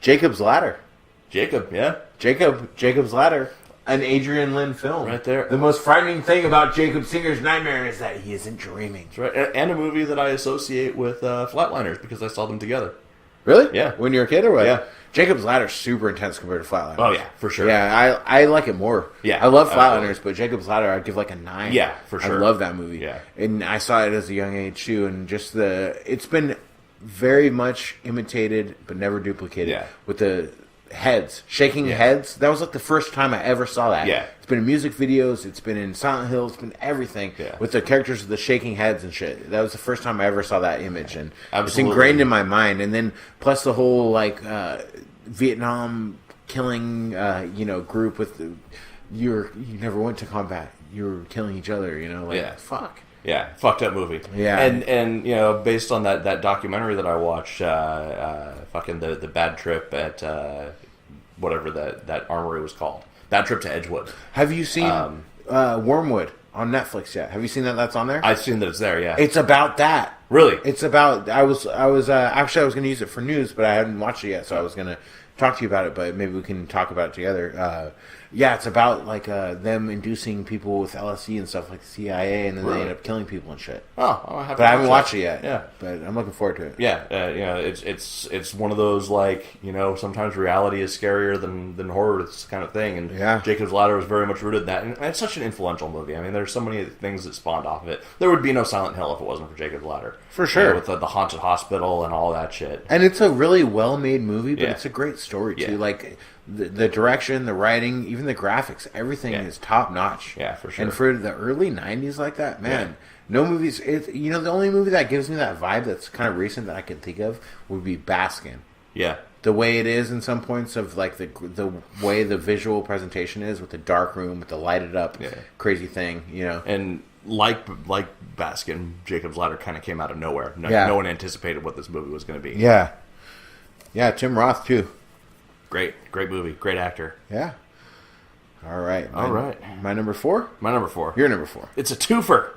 Jacob's Ladder. Jacob, yeah. Jacob's Ladder. An Adrian Lyne film. Right there. The most frightening thing about Jacob Singer's nightmare is that he isn't dreaming. That's right. And a movie that I associate with Flatliners because I saw them together. Really? Yeah. When you were a kid or what? Yeah. Jacob's Ladder's super intense compared to Flatliners. Oh, yeah, for sure. Yeah, I like it more. Yeah. I love Flatliners, absolutely. but Jacob's Ladder I'd give like a 9. Yeah, for sure. I love that movie. Yeah. And I saw it as a young age too, and just it's been very much imitated but never duplicated. Yeah. With the heads, shaking heads. That was like the first time I ever saw that. Yeah. It's been in music videos, it's been in Silent Hill, it's been everything. Yeah. With the characters with the shaking heads and shit. That was the first time I ever saw that image, and Absolutely. it's ingrained in my mind. And then plus the whole like Vietnam killing group with you never went to combat. You were killing each other, fuck. Yeah, fucked up movie. Yeah. And based on that documentary that I watched, fucking the bad trip at whatever that armory was called. Bad Trip to Edgewood. Have you seen Wormwood on Netflix yet? Have you seen that? That's on there. I've seen that it's there. Yeah. It's about that. Really? It's about. I was actually I was going to use it for news, but I hadn't watched it yet, so I was going to talk to you about it. But maybe we can talk about it together. Yeah, it's about like them inducing people with LSD and stuff like the CIA, and then they end up killing people and shit. Oh, I haven't watched it yet. Yeah, but I'm looking forward to it. Yeah, it's one of those like sometimes reality is scarier than horror, this kind of thing. And yeah. Jacob's Ladder was very much rooted in that, and it's such an influential movie. I mean, there's so many things that spawned off of it. There would be no Silent Hill if it wasn't for Jacob's Ladder, for sure. With the haunted hospital and all that shit. And it's a really well-made movie, but Yeah. it's a great story too. Yeah. Like the direction, the writing, even the graphics, everything is top notch. Yeah, for sure. And for the early '90s like that, man, no movies. The only movie that gives me that vibe that's kind of recent that I can think of would be Baskin. Yeah. The way it is in some points of like the way the visual presentation is with the dark room with the lighted up crazy thing, And like Baskin, Jacob's Ladder kind of came out of nowhere. No one anticipated what this movie was going to be. Yeah. Yeah, Tim Roth too. Great movie, great actor. Yeah. All right. My number 4? My number 4. Your number 4. It's a twofer.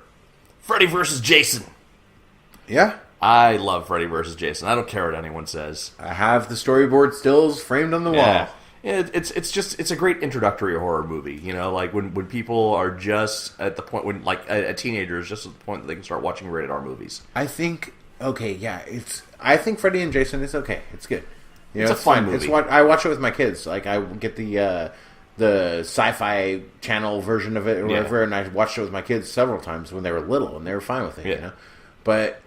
Freddy vs. Jason. Yeah. I love Freddy vs. Jason. I don't care what anyone says. I have the storyboard stills framed on the wall. It's a great introductory horror movie. Like when people are just at the point when like a teenager is just at the point that they can start watching rated R movies. I think I think Freddy and Jason is okay. It's good. It's a fun movie. It's what I watch it with my kids. Like I get the Sci-Fi Channel version of it or whatever, and I watched it with my kids several times when they were little, and they were fine with it. But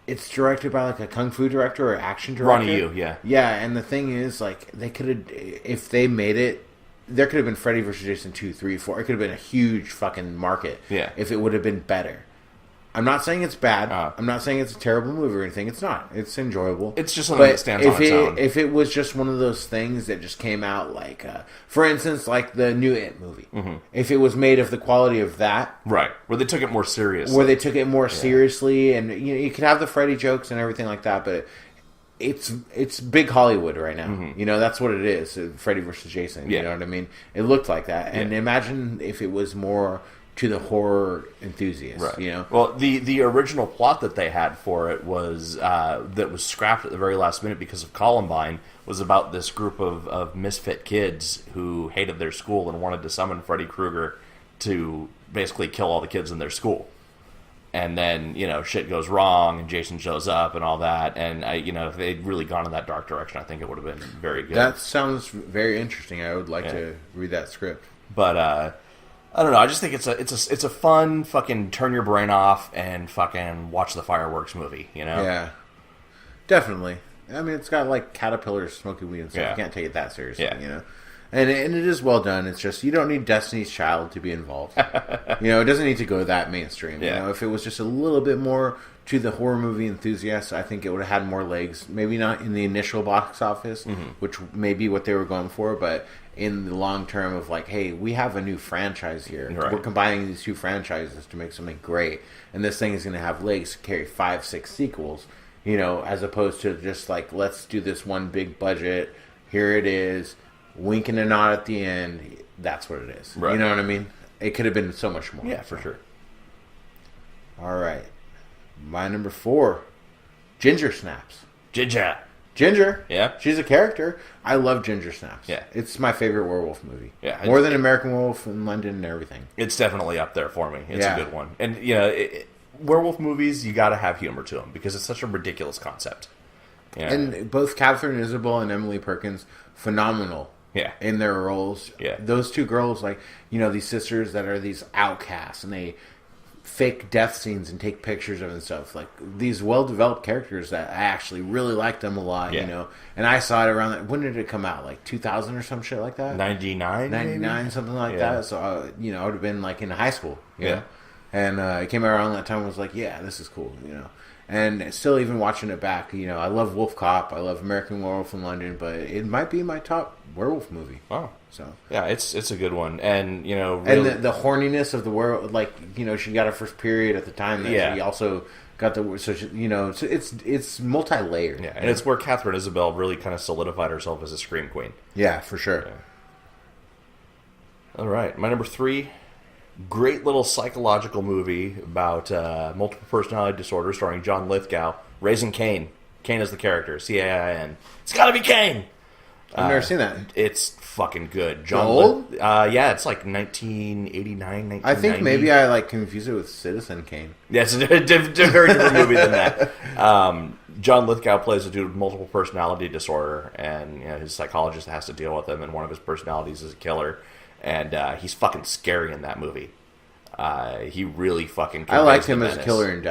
it's directed by like a kung fu director or action director. Ronnie Yu, yeah. Yeah, and the thing is, like, they could have, if they made it, there could have been Freddy vs. Jason 2, 3, 4. It could have been a huge fucking market. Yeah. If it would have been better. I'm not saying it's bad. I'm not saying it's a terrible movie or anything. It's not. It's enjoyable. It's just something that stands on its own. If it was just one of those things that just came out like, for instance, like the new It movie. Mm-hmm. If it was made of the quality of that. Right. Where they took it more seriously. Seriously. And you could have the Freddy jokes and everything like that, but it's big Hollywood right now. Mm-hmm. That's what it is. Freddy versus Jason. You know what I mean? It looked like that. And imagine if it was more to the horror enthusiast, right. Well, the original plot that they had for it was that was scrapped at the very last minute because of Columbine, was about this group of misfit kids who hated their school and wanted to summon Freddy Krueger to basically kill all the kids in their school. And then, shit goes wrong and Jason shows up and all that. And, if they'd really gone in that dark direction, I think it would have been very good. That sounds very interesting. I would like to read that script. But, I don't know. I just think it's a fun fucking turn your brain off and fucking watch the fireworks movie. Yeah, definitely. I mean, it's got like caterpillars smoking weed and stuff. You can't take it that seriously. And it is well done. It's just you don't need Destiny's Child to be involved. It doesn't need to go that mainstream. If it was just a little bit more to the horror movie enthusiasts, I think it would have had more legs. Maybe not in the initial box office, which may be what they were going for, but in the long term of like, hey, we have a new franchise here. Right. We're combining these two franchises to make something great, and this thing is going to have legs to carry 5, 6 sequels. as opposed to just like, let's do this one big budget. Here it is, wink and a nod at the end. That's what it is. Right. You know what I mean? It could have been so much more. Yeah, for sure. All right. My number 4, Ginger Snaps. Ginger. Yeah. She's a character. I love Ginger Snaps. Yeah. It's my favorite werewolf movie. Yeah. More than American Werewolf in London and everything. It's definitely up there for me. It's Yeah. a good one. And, werewolf movies, you got to have humor to them because it's such a ridiculous concept. Yeah. And both Catherine Isabel and Emily Perkins, phenomenal. Yeah. In their roles. Yeah. Those two girls, like, these sisters that are these outcasts and they fake death scenes and take pictures of and stuff. Like, these well-developed characters that I actually really liked them a lot, And I saw it around that. When did it come out? Like 2000 or some shit like that? 99? 99, something like that. So, I would have been like in high school. You Yeah. know? And it came out around that time. I was like, yeah, this is cool, And still, even watching it back, I love Wolf Cop. I love American Werewolf in London, but it might be my top werewolf movie. Oh. So Yeah, it's a good one. And, really... And the horniness of the werewolf, like, she got her first period at the time. That she also got the... So, it's multi-layered. Yeah, and it's where Catherine Isabel really kind of solidified herself as a scream queen. Yeah, for sure. Yeah. All right, my number 3... Great little psychological movie about multiple personality disorder starring John Lithgow, Raising Cain. Cain is the character, Cain. It's gotta be Cain! I've never seen that. It's fucking good. Old? Yeah, it's like 1989, 1990. I think maybe I confuse it with Citizen Kane. Yeah, it's a very different movie than that. John Lithgow plays a dude with multiple personality disorder, and his psychologist has to deal with him, and one of his personalities is a killer. And he's fucking scary in that movie. He really fucking... I liked him as a killer in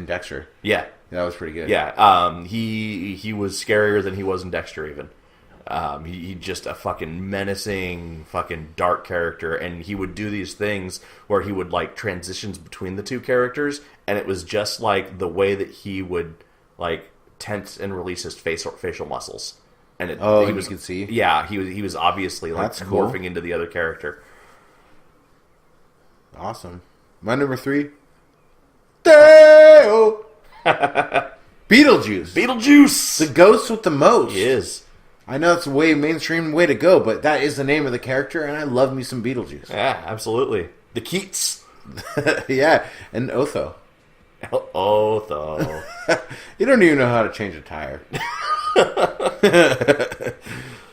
Dexter. Yeah. That was pretty good. Yeah. He was scarier than he was in Dexter, even. He just a fucking menacing, fucking dark character. And he would do these things where he would, like, transitions between the two characters. And it was just, like, the way that he would, like, tense and release his facial muscles. And he was, you could see? Yeah, he was obviously like morphing into the other character. Awesome. My number 3. Dale! Beetlejuice. The ghost with the most. He is. I know it's a way mainstream way to go, but that is the name of the character, and I love me some Beetlejuice. Yeah, absolutely. The Keats. Yeah, and Otho. Otho. You don't even know how to change a tire.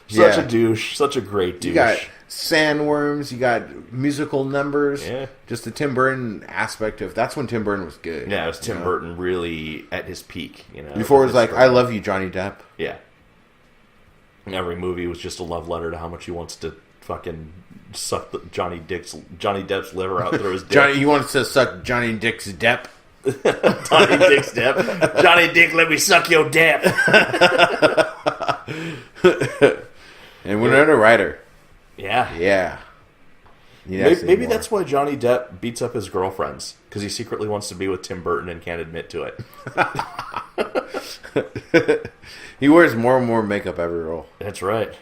Such a douche. Such a great douche. You got sandworms. You got musical numbers. Yeah. Just the Tim Burton aspect of... That's when Tim Burton was good. Yeah, it was Tim Burton really at his peak. Before it was like, I love you, Johnny Depp. Yeah. And every movie was just a love letter to how much he wants to fucking suck Johnny Depp's liver out through his dick. He wants to suck Johnny Dick's Depp. Johnny Dick's Depp. Johnny Dick, let me suck your Depp. And Winona Ryder. Yeah. Yeah. Maybe that's why Johnny Depp beats up his girlfriends, because he secretly wants to be with Tim Burton and can't admit to it. He wears more and more makeup every role. That's right.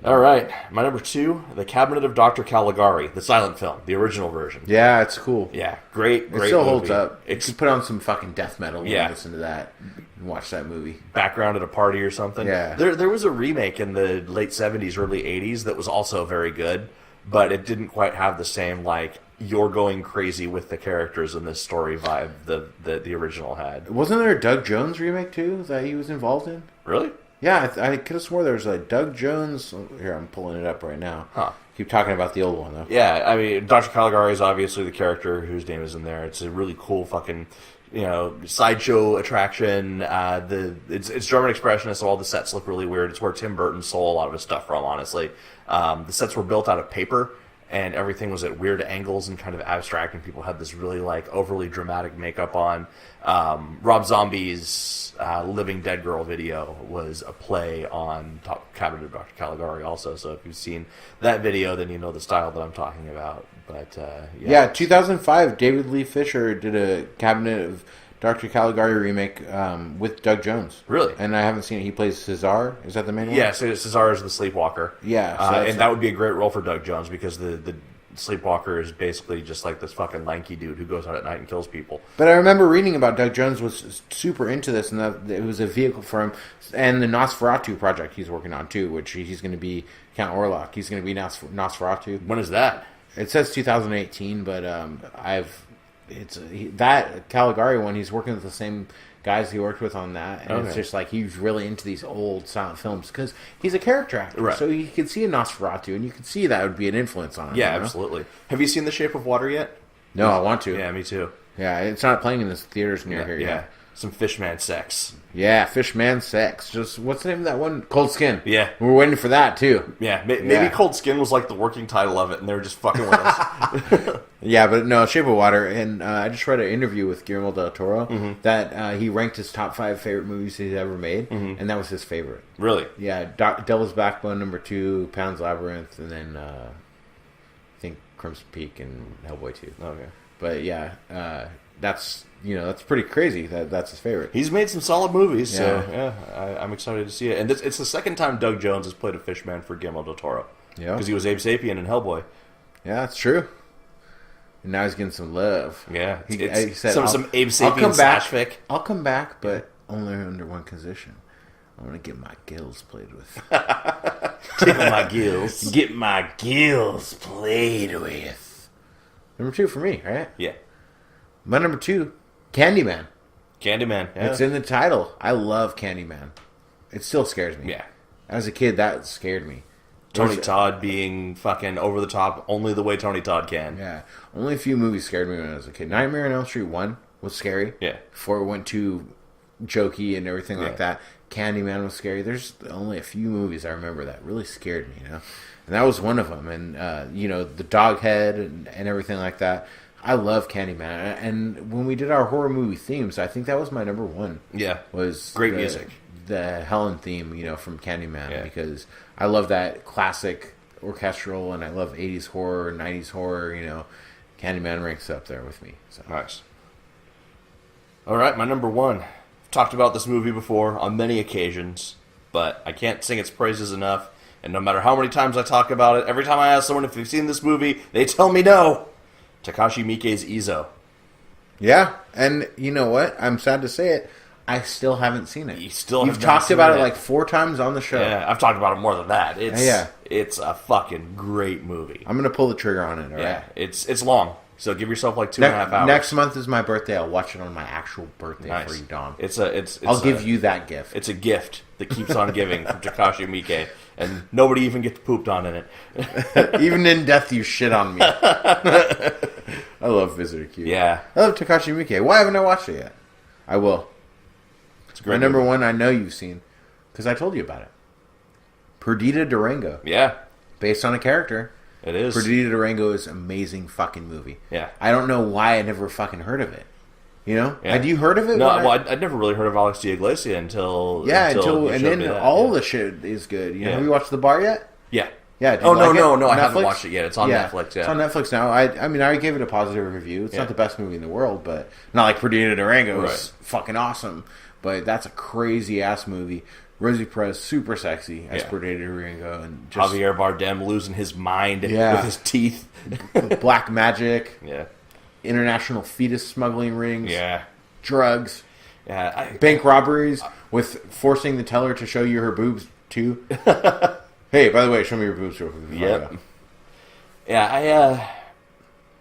All right, my number 2, The Cabinet of Dr. Caligari, the silent film, the original version. Yeah, it's cool. Yeah, great It still movie. holds up. You can put on some fucking death metal and listen to that and watch that movie. Background at a party or something. Yeah. There was a remake in the late 70s, early 80s that was also very good, but it didn't quite have the same, like, you're going crazy with the characters in this story vibe the original had. Wasn't there a Doug Jones remake, too, that he was involved in? Really? Yeah, I could have swore there was a Doug Jones... Here, I'm pulling it up right now. Huh. Keep talking about the old one, though. Yeah, I mean, Dr. Caligari is obviously the character whose name is in there. It's a really cool fucking, sideshow attraction. It's German expressionist, so all the sets look really weird. It's where Tim Burton stole a lot of his stuff from, honestly. The sets were built out of paper, and everything was at weird angles and kind of abstract, and people had this really, like, overly dramatic makeup on. Rob Zombie's Living Dead Girl video was a play on Top Cabinet of Dr. Caligari also, so if you've seen that video, then you know the style that I'm talking about. But yeah, 2005, David Lee Fisher did a Cabinet of Dr. Caligari remake with Doug Jones. Really? And I haven't seen it. He plays Cesar. Is that the main one? Yeah, so Cesar is the sleepwalker. Yeah. And that would be a great role for Doug Jones because the Sleepwalker is basically just like this fucking lanky dude who goes out at night and kills people. But I remember reading about Doug Jones was super into this, and that it was a vehicle for him. And the Nosferatu project he's working on too, which he's going to be Count Orlok. He's going to be Nosferatu. When is that? It says 2018, but that Caligari one. He's working with the same guys he worked with on that, and it's just like he's really into these old silent films because he's a character actor, right. So you could see a Nosferatu, and you could see that would be an influence on him. Yeah, absolutely. Have you seen The Shape of Water yet? No, I want to. Yeah, me too. Yeah, it's not playing in the theaters near here yet. Yeah, some fishman sex. Yeah, Fishman Sex. Just what's the name of that one? Cold Skin. Yeah, we're waiting for that too. Yeah, maybe Cold Skin was like the working title of it, and they were just fucking with us. Yeah, but no, Shape of Water. And I just read an interview with Guillermo del Toro that he ranked his top 5 favorite movies he's ever made, and that was his favorite. Really? Yeah, Devil's Backbone number 2, Pan's Labyrinth, and then I think Crimson Peak and Hellboy 2. Okay, but yeah, that's pretty crazy. That's his favorite. He's made some solid movies, so yeah, I'm excited to see it. And it's the second time Doug Jones has played a fishman for Guillermo del Toro. Yeah, because he was Abe Sapien in Hellboy. Yeah, that's true. And now he's getting some love. Yeah, he said some Abe Sapien slash fic. I'll come back, but only under one condition. I want to get my gills played with. Tickle my gills. Get my gills played with. Number 2 for me, right? Yeah. My number 2, Candyman. Candyman. Yeah. It's in the title. I love Candyman. It still scares me. Yeah. As a kid, that scared me. Tony Todd being fucking over the top, only the way Tony Todd can. Yeah. Only a few movies scared me when I was a kid. Nightmare on Elm Street 1 was scary. Yeah. Before it went too jokey and everything like that. Candyman was scary. There's only a few movies I remember that really scared me, And that was one of them. And, the dog head and everything like that. I love Candyman. And when we did our horror movie themes, I think that was my number 1. Yeah. Was great music. The Helen theme, from Candyman, because I love that classic orchestral, and I love 80s horror, 90s horror, Candyman ranks up there with me. So. Nice. All right, my number 1. I've talked about this movie before on many occasions, but I can't sing its praises enough, and no matter how many times I talk about it, every time I ask someone if they've seen this movie, they tell me no. Takashi Miike's Izo. Yeah, and you know what? I'm sad to say it. I still haven't seen it. You've talked about it like 4 times on the show. Yeah, I've talked about it more than that. It's a fucking great movie. I'm gonna pull the trigger on it. All right. It's long, so give yourself like 2.5 hours. Next month is my birthday. I'll watch it on my actual birthday for you, Don. I'll give you that gift. It's a gift that keeps on giving from Takashi Miike, and nobody even gets pooped on in it. Even in death, you shit on me. I love Visitor Q. Yeah, I love Takashi Miike. Why haven't I watched it yet? I will. My number 1 I know you've seen, because I told you about it. Perdita Durango. Yeah. Based on a character. It is. Perdita Durango is an amazing fucking movie. Yeah. I don't know why I never fucking heard of it. Yeah. Had you heard of it? No, I'd never really heard of Alex de Iglesia until... Yeah, and then all the shit is good. Have you watched The Bar yet? Yeah. Yeah. No, I haven't watched it yet. It's on Netflix, It's on Netflix now. I gave it a positive review. It's not the best movie in the world, but not like Perdita Durango is fucking awesome. But that's a crazy-ass movie. Rosie Perez, super sexy as Perdita Durango. And just, Javier Bardem losing his mind with his teeth. Black magic. Yeah. International fetus smuggling rings. Yeah. Drugs. Yeah. Bank robberies with forcing the teller to show you her boobs, too. Hey, by the way, show me your boobs real quick. Yep. Yeah,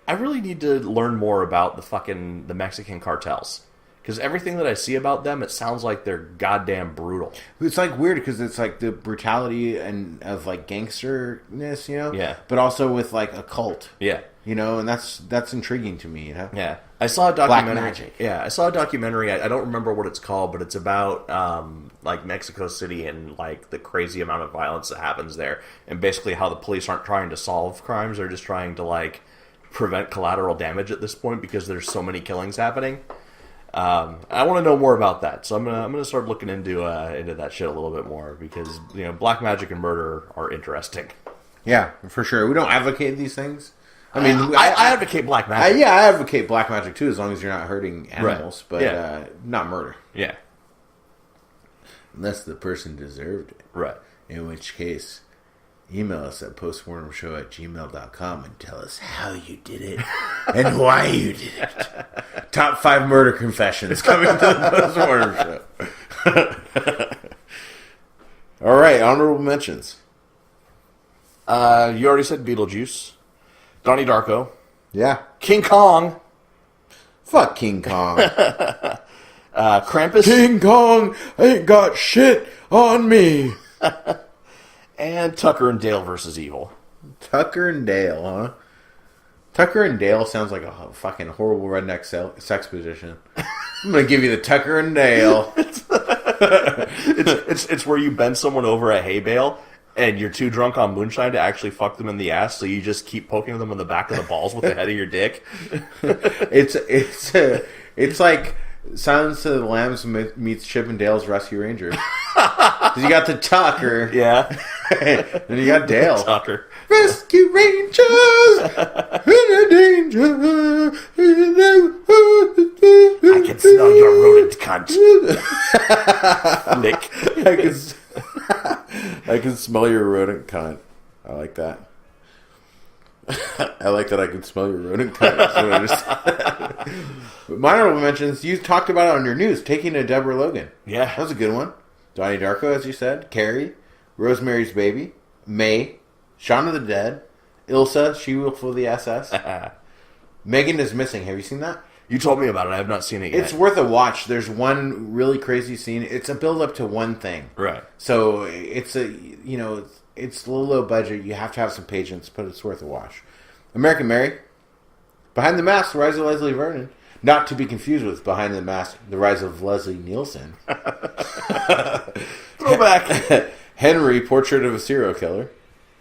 I really need to learn more about the Mexican cartels. Because everything that I see about them, it sounds like they're goddamn brutal. It's like weird because it's like the brutality and of like gangsterness, Yeah. But also with like a cult. Yeah. And that's intriguing to me, Yeah. I saw a documentary. Black Magic. Yeah, I saw a documentary. I don't remember what it's called, but it's about like Mexico City and like the crazy amount of violence that happens there, and basically how the police aren't trying to solve crimes; they're just trying to like prevent collateral damage at this point because there's so many killings happening. I want to know more about that, so I'm gonna start looking into that shit a little bit more because black magic and murder are interesting. Yeah, for sure. We don't advocate these things. I mean, I advocate black magic. I advocate black magic too, as long as you're not hurting animals, but not murder. Yeah, unless the person deserved it. Right. In which case, email us at postmortemshow@gmail.com and tell us how you did it and why you did it. Top 5 murder confessions coming to the Postmortem Show. All right, honorable mentions. You already said Beetlejuice. Donnie Darko. Yeah. King Kong. Fuck King Kong. Krampus. King Kong ain't got shit on me. And Tucker and Dale versus Evil. Tucker and Dale, huh? Tucker and Dale sounds like a fucking horrible redneck sex position. I'm gonna give you the Tucker and Dale. It's where you bend someone over a hay bale and you're too drunk on moonshine to actually fuck them in the ass, so you just keep poking them in the back of the balls with the head of your dick. It's like Silence of the Lambs meets Chip and Dale's Rescue Rangers. 'Cause you got the Tucker, Yeah. and you got Dale. Tucker. Rescue Rangers in danger. I can smell your rodent cunt. Nick. I can smell your rodent cunt. I like that. I like that I can smell your rodent cunt. That's what I just But my honorable mentions, you talked about it on your news, Taking a Deborah Logan. Yeah. That was a good one. Donnie Darko, as you said. Carrie. Rosemary's Baby. May. Shaun of the Dead. Ilsa, She-Wolf of the SS. Megan is Missing. Have you seen that? You told me about it. I have not seen it yet. It's worth a watch. There's one really crazy scene. It's a build-up to one thing. Right. So it's it's a little low budget. You have to have some patience, but it's worth a watch. American Mary. Behind the Mask, The Rise of Leslie Vernon. Not to be confused with Behind the Mask, The Rise of Leslie Nielsen. Throwback. Henry, Portrait of a Serial Killer.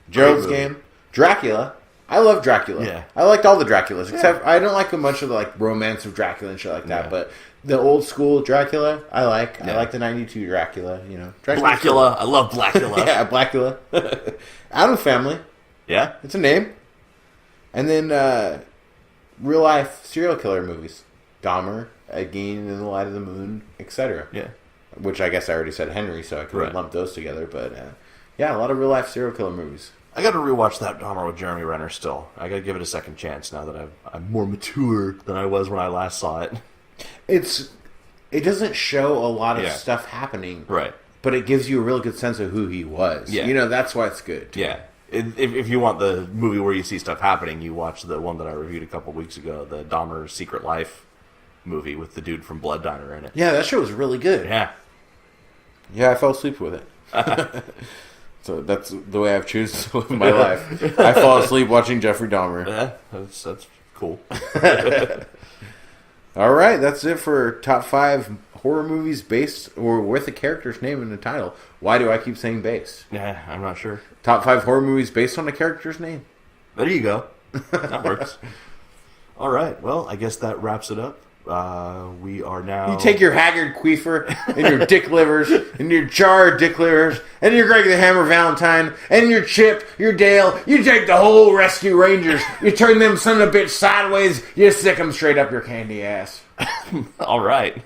Gerald's Game. Dracula. I love Dracula. Yeah. I liked all the Draculas, except I don't like a bunch of the romance of Dracula and shit like that. Yeah. But the old school Dracula, I like. Yeah. I like the '92 Dracula. Blackula. I love Blackula. Yeah, Blackula. Adam Family. Yeah? It's a name. And then real life serial killer movies. Dahmer, Again in the Light of the Moon, etc. Yeah. Which I guess I already said Henry, so I could Right. lump those together. But yeah, a lot of real life serial killer movies. I got to rewatch that Dahmer with Jeremy Renner still. I got to give it a second chance now that I'm more mature than I was when I last saw it. It doesn't show a lot of Yeah. stuff happening, Right. but it gives you a real good sense of who he was. Yeah. That's why it's good. Yeah. If you want the movie where you see stuff happening, you watch the one that I reviewed a couple weeks ago, the Dahmer Secret Life movie with the dude from Blood Diner in it. Yeah, that show was really good. Yeah. Yeah, I fell asleep with it. So that's the way I've chosen to live my life. I fall asleep watching Jeffrey Dahmer. Yeah, that's cool. All right, that's it for top 5 horror movies based or with a character's name in the title. Why do I keep saying based? Yeah, I'm not sure. Top 5 horror movies based on a character's name. There you go. That works. All right. Well, I guess that wraps it up. We are now... You take your Haggard Queefer and your Dick Livers and your jar of Dick Livers and your Greg the Hammer Valentine and your Chip, your Dale. You take the whole Rescue Rangers. You turn them son of a bitch sideways. You stick them straight up your candy ass. All right.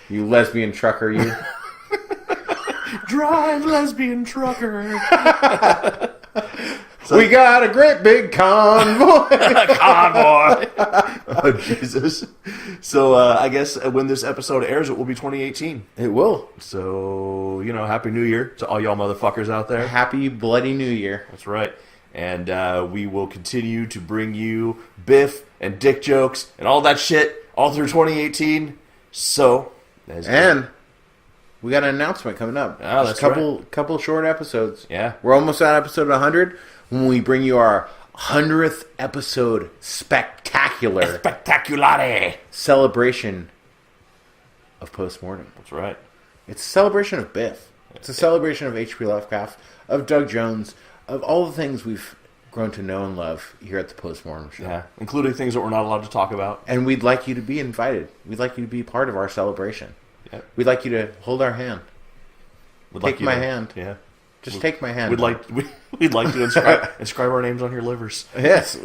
You lesbian trucker, you. Drive, lesbian trucker. We got a great big convoy. Convoy. Oh, Jesus. So, I guess when this episode airs, it will be 2018. It will. So, Happy New Year to all y'all motherfuckers out there. Happy Bloody New Year. That's right. And we will continue to bring you Biff and dick jokes and all that shit all through 2018. So, and we got an announcement coming up. Oh, Just that's couple short episodes. Yeah. We're almost at episode 100 when we bring you our 100th episode spectacular celebration of Postmortem. That's right. It's a celebration of Biff. It's a celebration of H.P. Lovecraft, of Doug Jones, of all the things we've grown to know and love here at the Postmortem Show. Yeah, including things that we're not allowed to talk about. And we'd like you to be invited. We'd like you to be part of our celebration. Yep. We'd like you to hold our hand. Take my hand. Yeah. Just take my hand. We'd like to inscribe our names on your livers. Yes.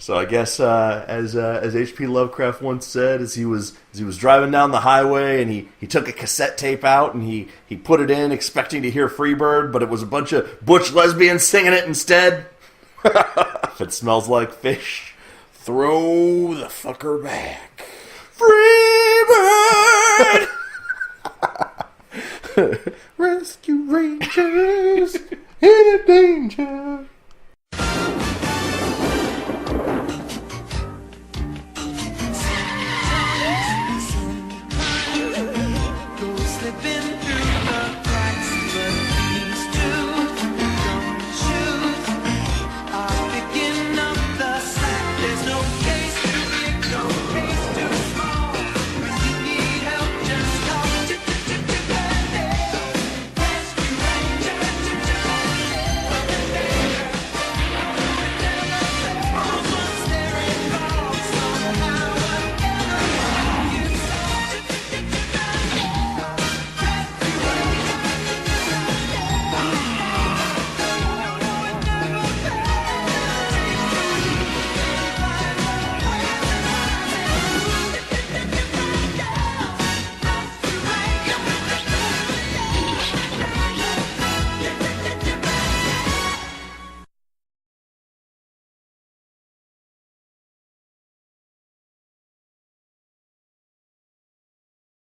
So I guess as H.P. Lovecraft once said, as he was driving down the highway and he took a cassette tape out and he put it in expecting to hear Freebird, but it was a bunch of butch lesbians singing it instead. If it smells like fish, Throw the fucker back. Freebird! Rescue Rangers in a danger.